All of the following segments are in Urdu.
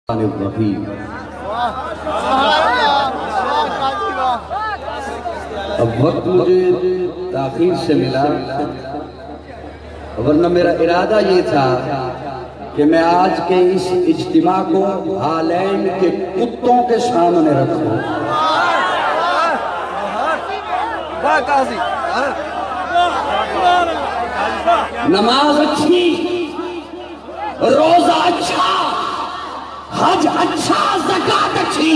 الرحیم۔ اب وقت مجھے تاخیر سے ملا، ورنہ میرا ارادہ یہ تھا کہ میں آج کے اس اجتماع کو ہالینڈ کے کتوں کے سامنے رکھوں۔ نماز اچھی، روزہ اچھا، حج اچھا، زکاة اچھی،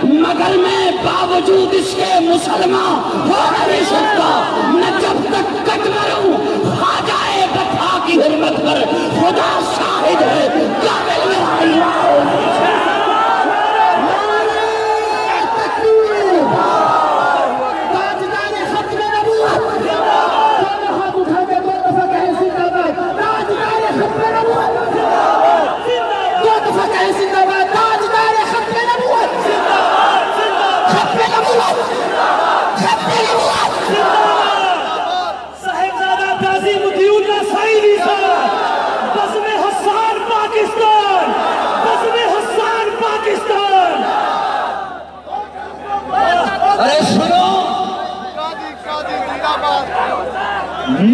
مگر میں باوجود اس کے مسلمان ہو نہیں سکتا۔ میں جب تک کٹ مروں خواجہ بطحا کی حرمت پر خدا شاہد ہے، کامل میرا ایمان۔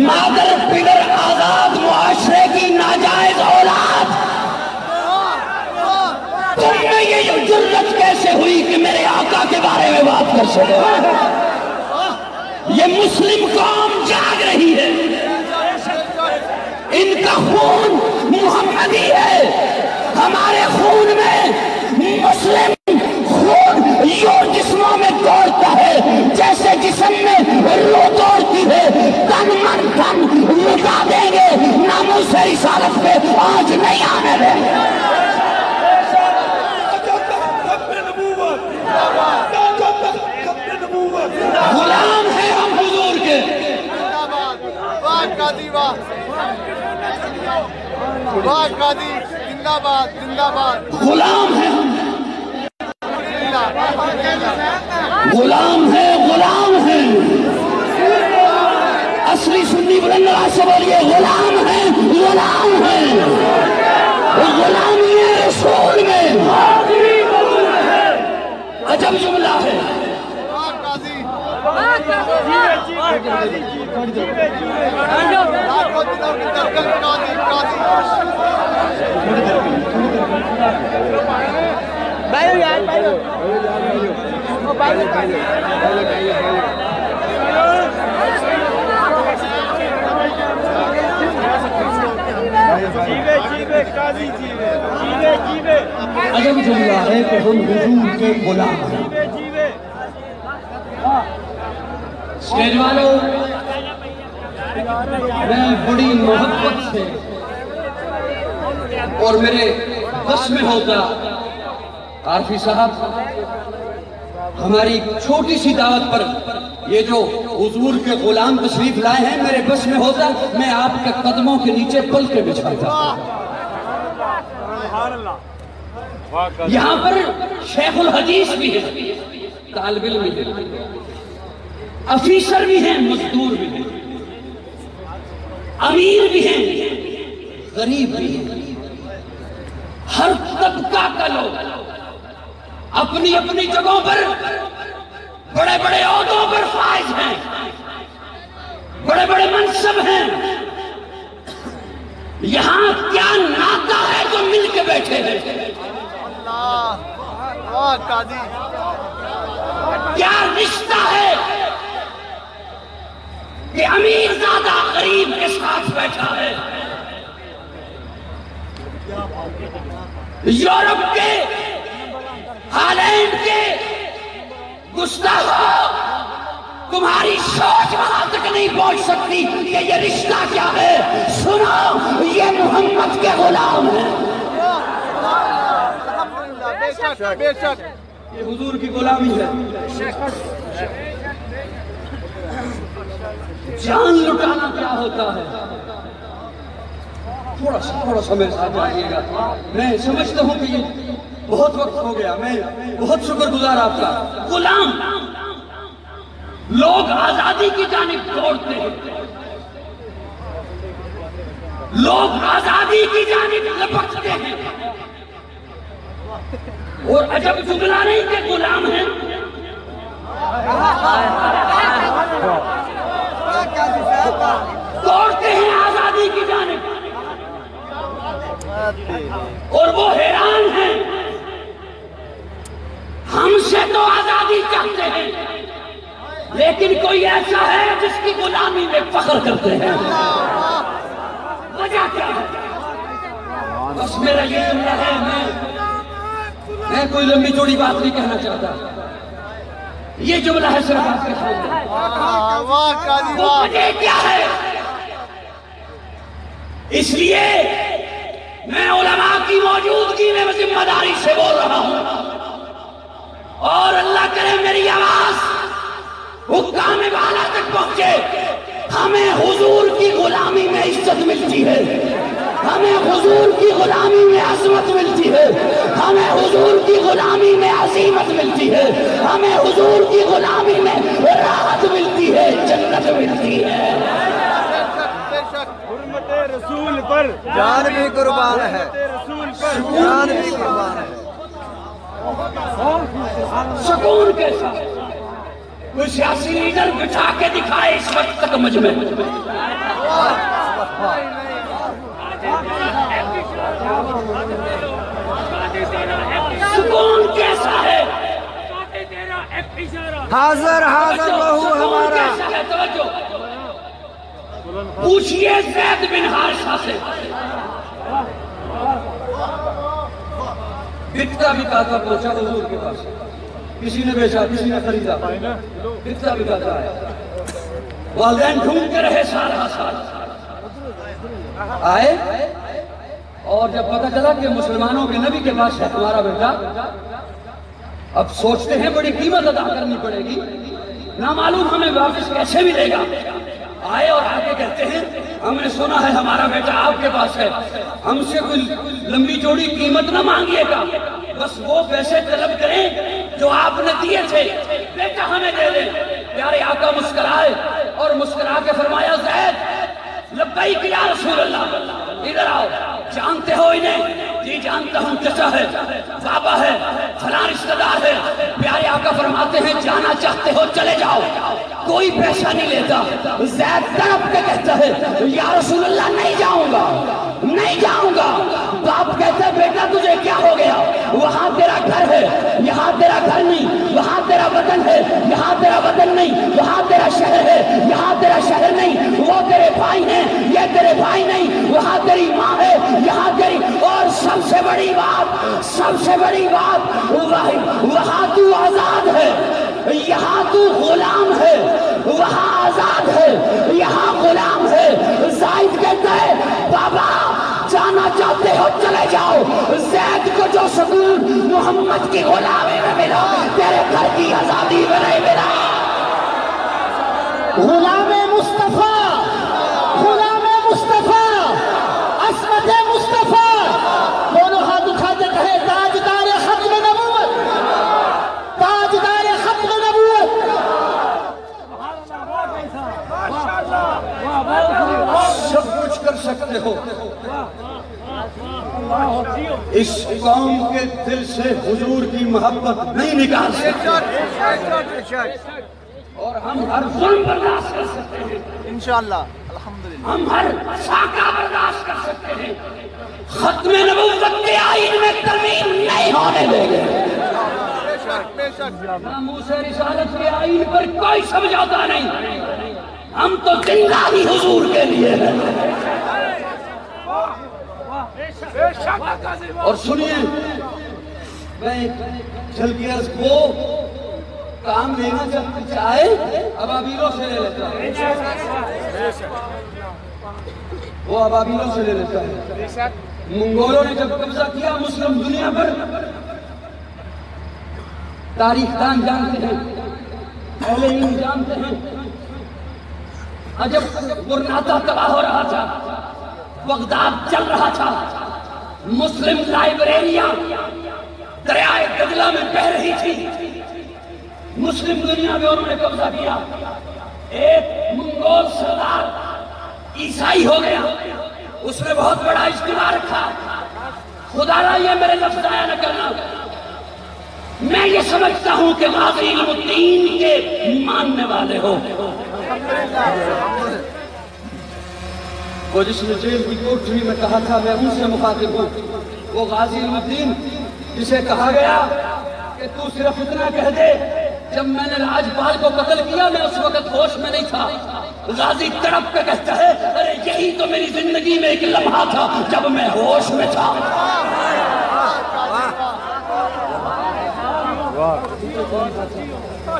مادر بغیر آزاد معاشرے کی ناجائز اولاد، تم میں یہ جرت کیسے ہوئی کہ میرے آقا کے بارے میں بات کر سکے؟ یہ مسلم قوم جاگ رہی ہے، ان کا خون محمدی ہے۔ ہمارے خون میں مسلم خون یوں جسموں میں دوڑتا ہے جیسے جسم میں روح دوڑتی ہے۔ تن من دھن لٹا دیں گے، ناموس رسالت پہ آج نہیں آنے دیں گے۔ غلام ہیں ہم حضور کے، غلام ہیں ہم، غلام ہیں، غلام ہیں۔ اصلی سنی بلند آواز سے بولیے، غلام ہیں، غلام ہیں۔ غلامی رسول میں عجب جملہ ہے۔ عجب جملہ ہے کہ ہم حضور کے غلام ہیں۔ اسٹیج والوں، میں بڑی محبت سے اور میرے بس میں ہوتا عارفی صاحب ہماری چھوٹی سی دعوت پر یہ جو حضور کے غلام تشریف لائے ہیں، میرے بس میں ہوتا میں آپ کے قدموں کے نیچے پل کے بچھاتا۔ یہاں پر شیخ الحدیث بھی ہے، طالب علم بھی ہے، افیسر بھی ہیں، مزدور بھی ہیں، امیر بھی ہیں، غریب بھی ہیں، ہر طبقہ کا لوگ اپنی اپنی جگہوں پر بڑے بڑے عہدوں پر فائز ہیں، بڑے بڑے منصب ہیں۔ یہاں کیا ناطہ ہے جو مل کے بیٹھے ہیں؟ کیا رشتہ ہے کہ امیر زادہ غریب کے ساتھ بیٹھا ہے؟ یورپ کے، ہالینڈ کے گستاخو، تمہاری سوچ وہاں تک نہیں پہنچ سکتی کہ یہ رشتہ کیا ہے۔ سنو، یہ محمد کے غلام ہیں، یہ حضور کی غلامی ہے۔ جان لٹانا کیا ہوتا ہے؟ تھوڑا سا میرے ساتھ آئیے گا۔ میں سمجھتا ہوں کہ یہ بہت وقت ہو گیا، میں بہت شکر گزار آپ کا۔ غلام لوگ آزادی کی جانب دوڑتے ہیں، لوگ آزادی کی جانب لپکتے ہیں، اور عجب جملہ نہیں کہ غلام ہیں، دوڑتے ہیں آزادی کی جانب، اور وہ حیران ہیں ہم سے تو آزادی چاہتے ہیں، لیکن کوئی ایسا ہے جس کی غلامی میں فخر کرتے ہیں، وجہ کیا ہے؟ بس میرا یہ جملہ ہے، میں کوئی لمبی چوڑی بات نہیں کہنا چاہتا، یہ جملہ ہے صرف آپ کے سامنے۔ وہ وجہ کیا ہے؟ اس لیے میں علماء کی موجودگی میں ذمہ داری سے بول رہا ہوں، اور اللہ کرے میری آواز حکام بالا تک پہنچے۔ ہمیں حضور کی غلامی میں عزت ملتی ہے، ہمیں حضور کی غلامی میں عظمت ملتی ہے، ہمیں حضور کی غلامی میں عظیمت ملتی ہے، ہمیں حضور کی غلامی میں راحت ملتی ہے، جنت ملتی ہے۔ حرمت رسول پر جان بھی قربان ہے، جان بھی قربان ہے۔ سکون کے ساتھ کوئی سیاسی لیڈر بٹھا کے دکھائے اس وقت تک مجمع میں، سکون کیسا ہے؟ حاضر حاضر بہو ہمارا۔ توجہ پوچھئے زید بن حارثہ سے، بکتا بکاتا پہنچا حضور کے پاس، کسی نے بیچا کسی نے خریدا، بکتا بکاتا ہے، والدین ڈھونڈتے رہے سارا سال، آئے اور جب پتہ چلا کہ مسلمانوں کے نبی کے پاس ہے ہمارا بیٹا، اب سوچتے ہیں بڑی قیمت ادا کرنی پڑے گی، نہ معلوم ہمیں واپس کیسے ملے گا۔ آئے اور آگے کہتے ہیں ہم نے سنا ہے ہمارا بیٹا آپ کے پاس ہے، ہم سے کوئی لمبی چوڑی قیمت نہ مانگیے گا، بس وہ پیسے طلب کریں جو آپ نے دیے تھے، بیٹا ہمیں دے دیں۔ پیارے آقا مسکرائے اور مسکرا کے فرمایا زید لبیک یا رسول اللہ، ادھر آؤ، جانتے ہو انہیں؟ جی جانتا ہوں، چچا ہے، بابا ہے، فلاں رشتہ دار ہے۔ پیارے آقا فرماتے ہیں جانا چاہتے ہو چلے جاؤ، کوئی پیسہ نہیں لیتا۔ زید تڑپ کے کہتا ہے یا رسول اللہ نہیں جاؤں گا، نہیں جاؤں گا۔ باپ کہتا ہے بیٹا تجھے کیا ہو گیا؟ وہاں تیرا گھر ہے، یہاں تیرا گھر نہیں، وہاں تیرا وطن ہے، یہاں تیرا وطن نہیں، وہاں تیرا شہر ہے، یہاں تیرا شہر نہیں، وہ تیرے بھائی ہیں، یہ تیرے بھائی نہیں، وہاں تیری ماں ہے، یہاں تیری، اور سب سے بڑی بات، سب سے بڑی بات، وہاں تو آزاد ہے، یہاں تو غلام ہے، وہاں آزاد ہے، یہاں غلام ہے۔ زائد کہتا ہے بابا جانا چاہتے ہو چلے جاؤ، زید کو جو سکون محمد کی غلامی میں ملا تیرے گھر کی آزادی میں نہیں ملا۔ غلام مصطفیٰ، غلام مصطفیٰ، عصمت مصطفیٰ، دونوں ہاتھ اٹھاتے کہے تاجدار ختم نبوت، تاجدار ختم نبوت۔ سب کچھ کر سکتے ہو، اس قوم کے دل سے حضور کی محبت نہیں نکال سکتے، اور ہم ہر ظلم برداشت کر سکتے ہیں انشاءاللہ، الحمدللہ، ہم ہر ساکہ برداشت کر سکتے ہیں، ختم نبوت کے آئین میں ترمیم نہیں ہونے دیں گے، ناموس رسالت کے آئین پر کوئی سمجھوتا نہیں، ہم تو زندہ ہی حضور کے لیے ہیں۔ اور سنیے میں جلدی از وہ کام لینا چاہے ابابیلوں سے لے لیتا ہے، وہ ابابیلوں سے لے لیتا ہے۔ منگولوں نے جب قبضہ کیا مسلم دنیا پر، تاریخ دان جانتے ہیں، اہل علم جانتے ہیں، جب برناتا تباہ ہو رہا تھا، بغداد چل رہا تھا، مسلم لائبریریاں دریائے دجلہ میں بہہ رہی تھی، مسلم دنیا میں انہوں نے قبضہ کیا۔ ایک منگول سردار عیسائی ہو گیا، اس نے بہت بڑا اجتماع رکھا، خدا را یہ میرے لفظ آیا نہ کرنا، میں یہ سمجھتا ہوں کہ غازی علم الدین کے ماننے والے ہو. وہ جس نے جیل کی کوٹری میں کہا تھا میں ان سے مخاطب ہوں، وہ غازی علم الدین جسے کہا گیا کہ تو صرف اتنا کہہ دے جب میں نے راجپال کو قتل کیا میں اس وقت ہوش میں نہیں تھا. غازی تڑپ کے کہتا ہے ارے یہی تو میری زندگی میں ایک لمحہ تھا جب میں ہوش میں تھا.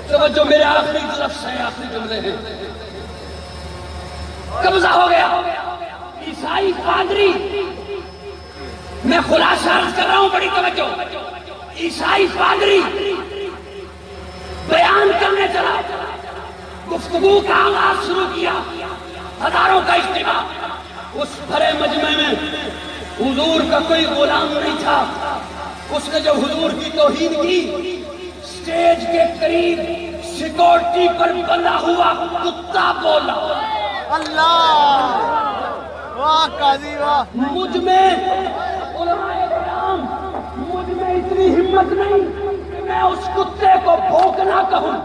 توجہ میرے آخری لفظ ہیں، آخری جملے ہیں. قبضہ ہو گیا عیسائی پادری، میں خلاصہ عرض کر رہا ہوں، بڑی توجہ. عیسائی پادری بیان کرنے چلا، گفتگو کا آغاز شروع کیا، ہزاروں کا اجتماع. اس بھرے مجمع میں حضور کا کوئی غلام نہیں تھا. اس نے جب حضور کی توہین کی، اسٹیج کے قریب سیکورٹی پر بندھا ہوا کتا بولا. اللہ واہ قاضی واہ. مجھ میں علماء کرام، مجھ میں اتنی ہمت نہیں کہ میں اس کتے کو بھونکنا کہوں.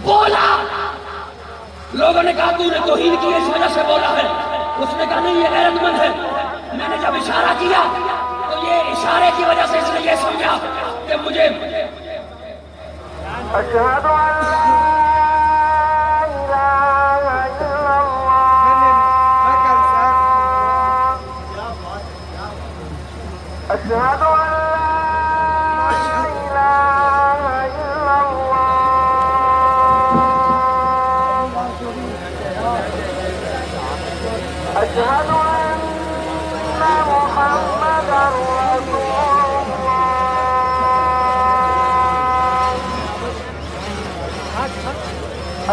بولا لوگوں نے کہا تو نے توہین کی اس وجہ سے بولا ہے. اس نے کہا نہیں یہ غیرت مند ہے. میں نے جب اشارہ کیا تو یہ اشارے کی وجہ سے اس نے یہ سمجھا کہ مجھے اشہد ان لا الہ الا اللہ، اشہد ان أشهد أن محمدًا رسول الله،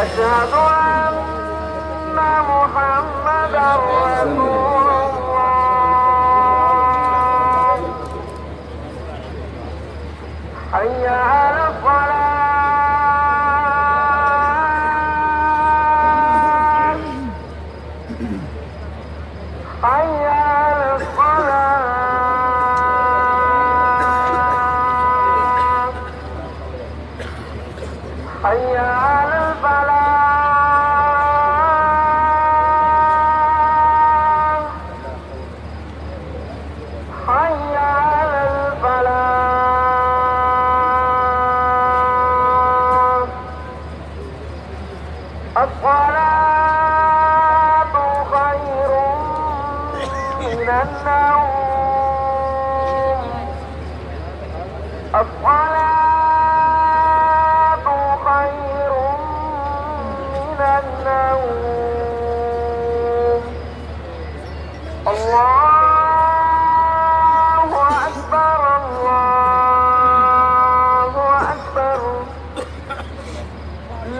أشهد أن محمدًا رسول الله، حي على الصلاة، حي على الصلاة، حي على الفلاح، حي على الفلاح. الصلاة خير من النوم، الصلاة خير من النوم. الله أكبر، الله أكبر،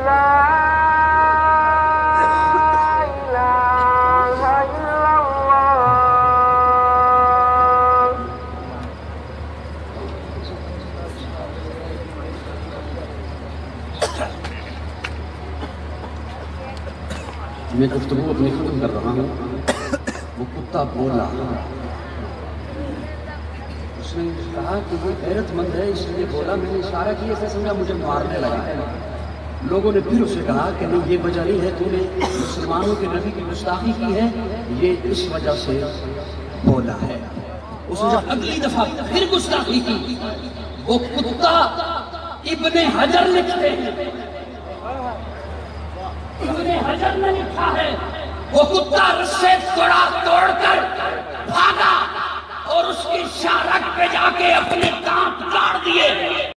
لا إله إلا الله. میں گفتگو اپنی ختم کر رہا ہوں. وہ کتا بولا، اس نے کہا کہ وہ غیرت مند ہے اس لیے بولا. میں نے اشارہ کیا، اسے سمجھا مجھے مارنے لگا. لوگوں نے پھر اسے کہا کہ نہیں یہ وجہ نہیں ہے، تو نے مسلمانوں کے نبی کی گستاخی کی ہے، یہ اس وجہ سے بولا ہے. اس نے جب اگلی دفعہ پھر گستاخی کی، وہ کتا ابن حجر لکھتے ہیں، ابن حجر نے لکھا ہے وہ کتا رسے توڑ کر بھاگا اور اس کی شارک پہ جا کے اپنے